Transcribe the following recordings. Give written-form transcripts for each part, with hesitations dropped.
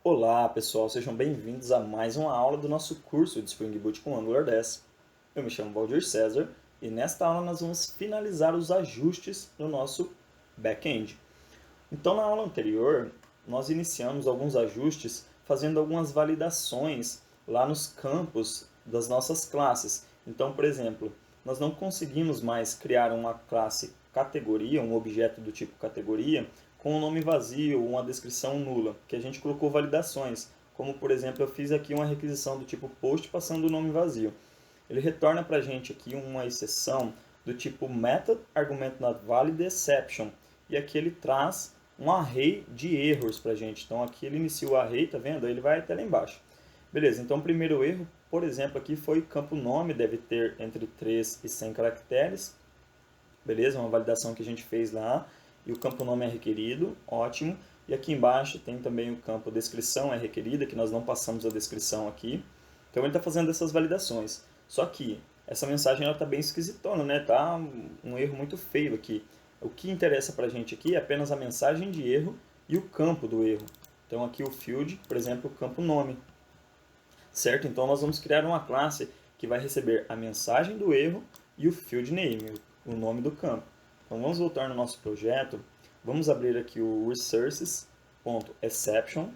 Olá pessoal, sejam bem-vindos a mais uma aula do nosso curso de Spring Boot com Angular 10. Eu me chamo Valdir César e nesta aula nós vamos finalizar os ajustes no nosso back-end. Então na aula anterior nós iniciamos alguns ajustes fazendo algumas validações lá nos campos das nossas classes. Então, por exemplo, nós não conseguimos mais criar uma classe categoria, um objeto do tipo categoria, com um nome vazio ou uma descrição nula, que a gente colocou validações, como por exemplo eu fiz aqui uma requisição do tipo post passando o nome vazio. Ele retorna para a gente aqui uma exceção do tipo method argument not valid exception, e aqui ele traz um array de erros para a gente. Então aqui ele inicia o array, tá vendo? Ele vai até lá embaixo. Beleza, então o primeiro erro, por exemplo, aqui foi campo nome, deve ter entre 3 e 100 caracteres. Beleza, uma validação que a gente fez lá. E o campo nome é requerido, ótimo. E aqui embaixo tem também o campo descrição é requerida, que nós não passamos a descrição aqui. Então ele está fazendo essas validações. Só que essa mensagem está bem esquisitona, né? Tá um erro muito feio aqui. O que interessa para a gente aqui é apenas a mensagem de erro e o campo do erro. Então aqui o field, por exemplo, o campo nome. Certo? Então nós vamos criar uma classe que vai receber a mensagem do erro e o field name, o nome do campo. Então vamos voltar no nosso projeto, vamos abrir aqui o resources.exception,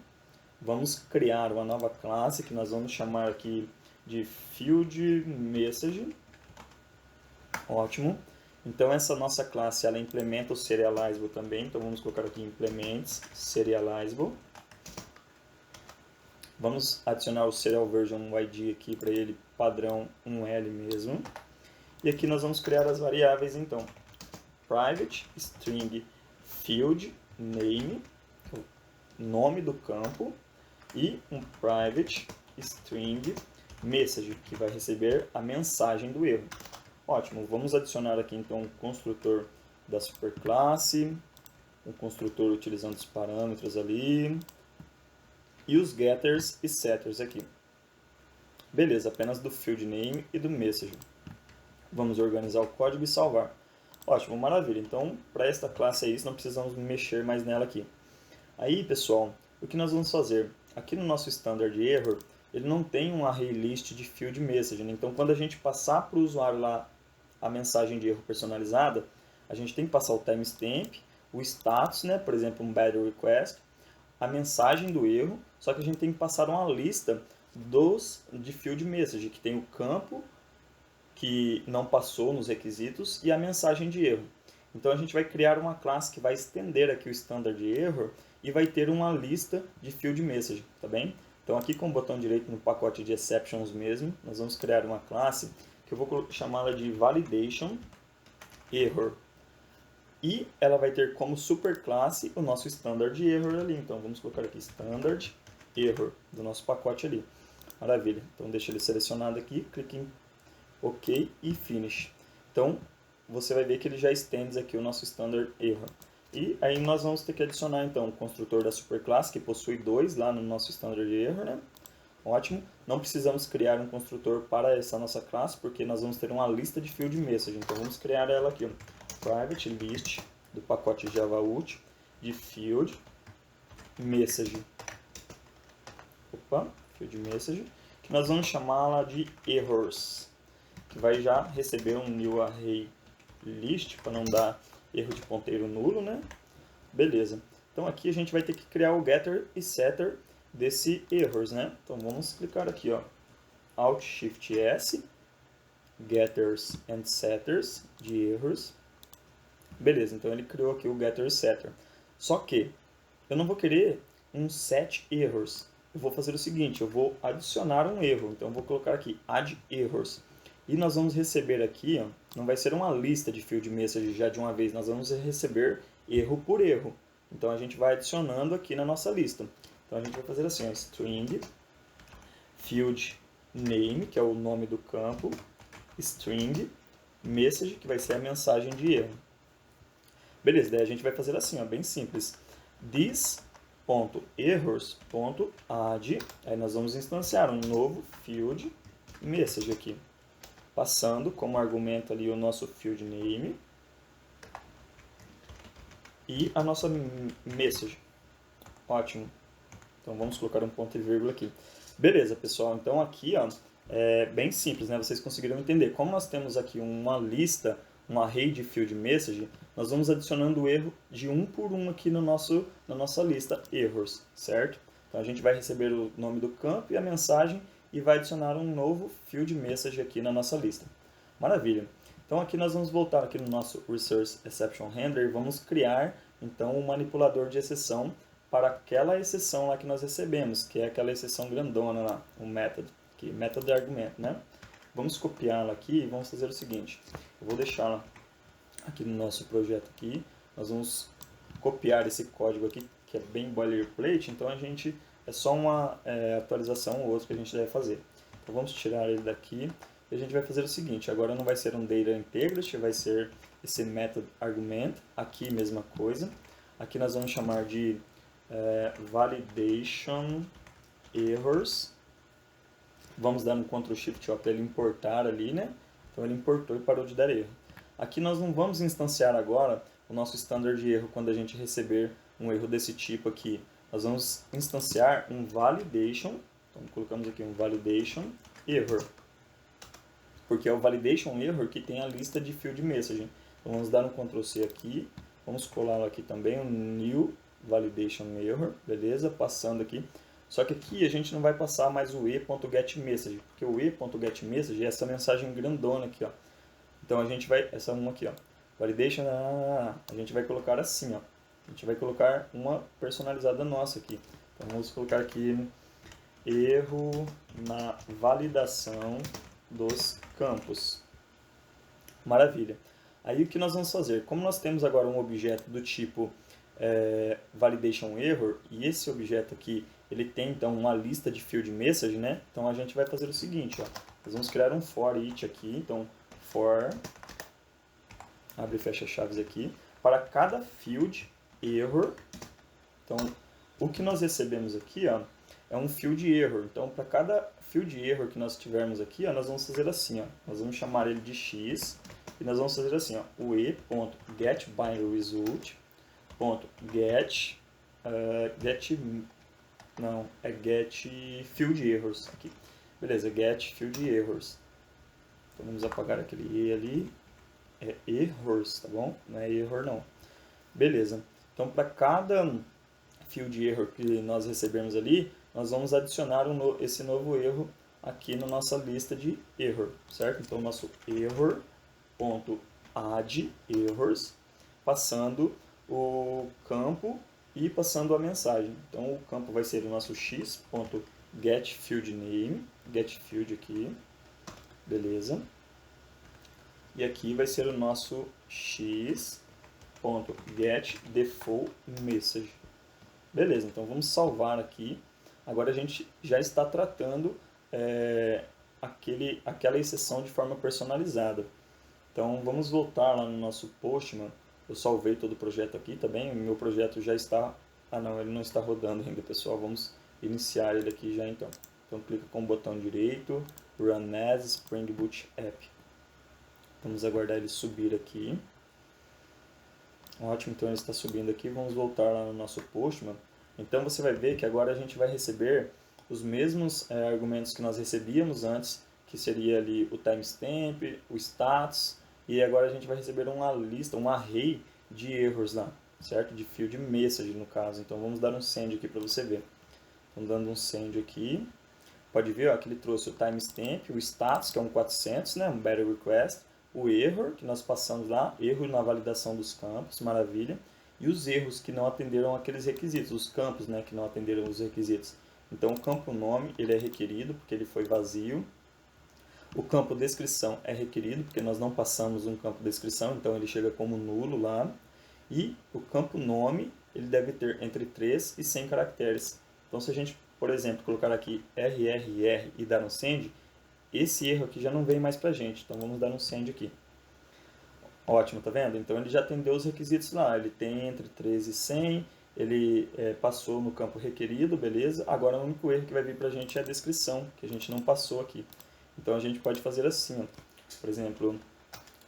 vamos criar uma nova classe que nós vamos chamar aqui de fieldMessage. Ótimo. Então essa nossa classe ela implementa o serializable também, então vamos colocar aqui implements serializable. Vamos adicionar o serial version ID aqui para ele padrão 1L mesmo. E aqui nós vamos criar as variáveis então. Private string field name, nome do campo, e um private string message, que vai receber a mensagem do erro. Ótimo, vamos adicionar aqui então um construtor da superclasse, um construtor utilizando os parâmetros ali, e os getters e setters aqui. Beleza, apenas do field name e do message. Vamos organizar o código e salvar. Ótimo, maravilha. Então, para esta classe é isso, não precisamos mexer mais nela aqui. Aí, pessoal, o que nós vamos fazer? Aqui no nosso standard error, ele não tem um array list de field message, né? Então, quando a gente passar para o usuário lá a mensagem de erro personalizada, a gente tem que passar o timestamp, o status, né? Por exemplo, um bad request, a mensagem do erro, só que a gente tem que passar uma lista de field message, que tem o campo que não passou nos requisitos e a mensagem de erro. Então a gente vai criar uma classe que vai estender aqui o standard error e vai ter uma lista de field message, tá bem? Então aqui com o botão direito no pacote de exceptions mesmo, nós vamos criar uma classe que eu vou chamá-la de validation error. E ela vai ter como superclasse o nosso standard error ali. Então vamos colocar aqui standard error do nosso pacote ali. Maravilha. Então deixa ele selecionado aqui, clique em OK e Finish. Então, você vai ver que ele já estende aqui o nosso standard error. E aí nós vamos ter que adicionar então o construtor da superclasse, que possui 2 lá no nosso standard error, né? Ótimo. Não precisamos criar um construtor para essa nossa classe, porque nós vamos ter uma lista de field message. Então vamos criar ela aqui, ó. Private list do pacote Java Util de field message. Opa, field message, que nós vamos chamá-la de errors, que vai já receber um new array list, para não dar erro de ponteiro nulo, né? Beleza. Então aqui a gente vai ter que criar o getter e setter desse errors, né? Então vamos clicar aqui, ó, Alt Shift S, getters and setters de errors. Beleza, então ele criou aqui o getter e setter. Só que eu não vou querer um set errors. Eu vou fazer o seguinte, eu vou adicionar um erro. Então eu vou colocar aqui add errors. E nós vamos receber aqui, ó, não vai ser uma lista de field message já de uma vez, nós vamos receber erro por erro. Então a gente vai adicionando aqui na nossa lista. Então a gente vai fazer assim, ó, string field name, que é o nome do campo, string message, que vai ser a mensagem de erro. Beleza, daí a gente vai fazer assim, ó, bem simples. This.errors.add, aí nós vamos instanciar um novo field message aqui, passando como argumento ali o nosso field name e a nossa message. Ótimo. Então vamos colocar um ponto e vírgula aqui. Beleza, pessoal. Então aqui, ó, é bem simples, né? Vocês conseguiram entender. Como nós temos aqui uma lista, um array de field message, nós vamos adicionando o erro de um por um aqui no na nossa lista errors, certo? Então a gente vai receber o nome do campo e a mensagem e vai adicionar um novo field message aqui na nossa lista. Maravilha. Então aqui nós vamos voltar aqui no nosso Resource Exception Handler e vamos criar então um manipulador de exceção para aquela exceção lá que nós recebemos, que é aquela exceção grandona lá, o method, que method de argumento, né? Vamos copiá-la aqui e vamos fazer o seguinte, eu vou deixá-la aqui no nosso projeto aqui, nós vamos copiar esse código aqui, que é bem boilerplate, então a gente, é só uma atualização ou outra que a gente deve fazer. Então vamos tirar ele daqui e a gente vai fazer o seguinte, agora não vai ser um data integrity, vai ser esse method argument, aqui mesma coisa, aqui nós vamos chamar de validation errors, vamos dar um Ctrl Shift para ele importar ali, né? Então ele importou e parou de dar erro. Aqui nós não vamos instanciar agora o nosso standard de erro quando a gente receber um erro desse tipo aqui. Nós vamos instanciar um validation, então colocamos aqui um validation error, porque é o validation error que tem a lista de field message. Então vamos dar um Ctrl C aqui, vamos colar aqui também um new validation error, beleza? Passando aqui. Só que aqui a gente não vai passar mais o e.getMessage, porque o e.getMessage é essa mensagem grandona aqui, ó. Então a gente vai, essa uma aqui, ó, validation, a gente vai colocar assim, ó. A gente vai colocar uma personalizada nossa aqui. Então vamos colocar aqui erro na validação dos campos. Maravilha. Aí o que nós vamos fazer? Como nós temos agora um objeto do tipo validation error, e esse objeto aqui, ele tem então uma lista de field message, né? Então a gente vai fazer o seguinte, ó. Nós vamos criar um for each aqui, então for, abre e fecha chaves aqui, para cada field error. Então o que nós recebemos aqui, ó, é um field error. Então para cada field error que nós tivermos aqui, ó, nós vamos fazer assim, ó. Nós vamos chamar ele de x e nós vamos fazer assim, ó, o e.getBinaryResult .get field errors aqui. Beleza, get field errors. Então vamos apagar aquele e ali. É errors, tá bom? Não é error não. Beleza. Então para cada field error que nós recebemos ali, nós vamos adicionar esse novo erro aqui na nossa lista de error, certo? Então nosso error.add errors, passando o campo e passando a mensagem. Então o campo vai ser o nosso x.getFieldName, getField aqui, beleza? E aqui vai ser o nosso x.getDefaultMessage. Beleza, então vamos salvar aqui. Agora a gente já está tratando aquela exceção de forma personalizada. Então vamos voltar lá no nosso Postman. Eu salvei todo o projeto aqui, tá bem? O meu projeto já está... Ah não, ele não está rodando ainda, pessoal. Vamos iniciar ele aqui já então. Então clica com o botão direito, Run as Spring Boot App. Vamos aguardar ele subir aqui. Ótimo, então ele está subindo aqui. Vamos voltar lá no nosso Postman. Então você vai ver que agora a gente vai receber os mesmos argumentos que nós recebíamos antes, que seria ali o timestamp, o status, e agora a gente vai receber uma lista, um array de erros lá, certo? De field message no caso. Então vamos dar um send aqui para você ver. Então dando um send aqui, pode ver ó, que ele trouxe o timestamp, o status, que é um 400, né? Um better request, o error, que nós passamos lá, erro na validação dos campos, maravilha, e os erros que não atenderam aqueles requisitos, os campos, né, que não atenderam os requisitos. Então o campo nome, ele é requerido, porque ele foi vazio. O campo descrição é requerido, porque nós não passamos um campo descrição, então ele chega como nulo lá. E o campo nome, ele deve ter entre 3 e 100 caracteres. Então se a gente, por exemplo, colocar aqui RRR e dar um send, esse erro aqui já não vem mais pra gente. Então vamos dar um send aqui. Ótimo, tá vendo? Então ele já atendeu os requisitos lá, ele tem entre 13 e 100, ele passou no campo requerido, beleza? Agora o único erro que vai vir pra gente é a descrição, que a gente não passou aqui. Então a gente pode fazer assim, ó. Por exemplo,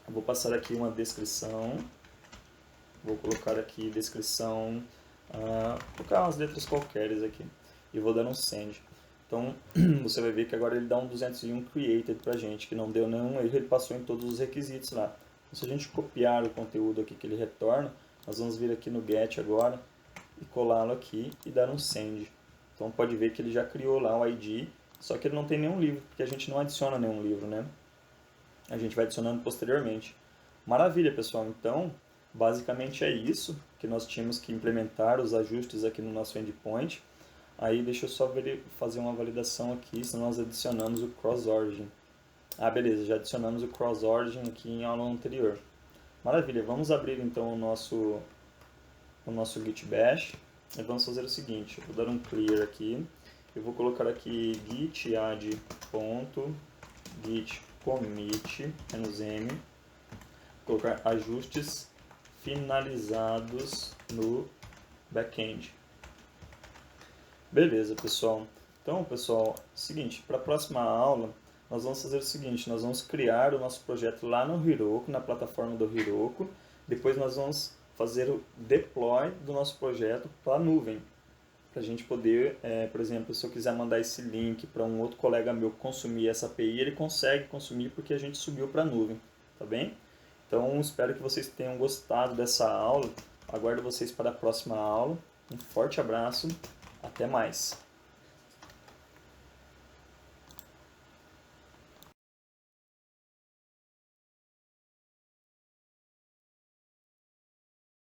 eu vou passar aqui uma descrição, vou colocar aqui descrição, vou colocar umas letras qualquer aqui. e vou dar um send. Então, você vai ver que agora ele dá um 201 created pra gente, que não deu nenhum erro, ele passou em todos os requisitos lá. Então, se a gente copiar o conteúdo aqui que ele retorna, nós vamos vir aqui no get agora e colá-lo aqui e dar um send. Então, pode ver que ele já criou lá o ID, só que ele não tem nenhum livro, porque a gente não adiciona nenhum livro, né? A gente vai adicionando posteriormente. Maravilha, pessoal. Então, basicamente é isso que nós tínhamos que implementar, os ajustes aqui no nosso endpoint. Aí deixa eu só fazer uma validação aqui, se nós adicionamos o cross-origin. Ah, beleza, já adicionamos o cross-origin aqui em aula anterior. Maravilha, vamos abrir então o nosso Git Bash e vamos fazer o seguinte, eu vou dar um clear aqui, eu vou colocar aqui git add .git commit -m, vou colocar ajustes finalizados no backend. Beleza, pessoal. Então, pessoal, seguinte, para a próxima aula, nós vamos fazer o seguinte, nós vamos criar o nosso projeto lá no Heroku, na plataforma do Heroku, depois nós vamos fazer o deploy do nosso projeto para a nuvem, para a gente poder, por exemplo, se eu quiser mandar esse link para um outro colega meu consumir essa API, ele consegue consumir porque a gente subiu para a nuvem, tá bem? Então, espero que vocês tenham gostado dessa aula, aguardo vocês para a próxima aula, um forte abraço, até mais!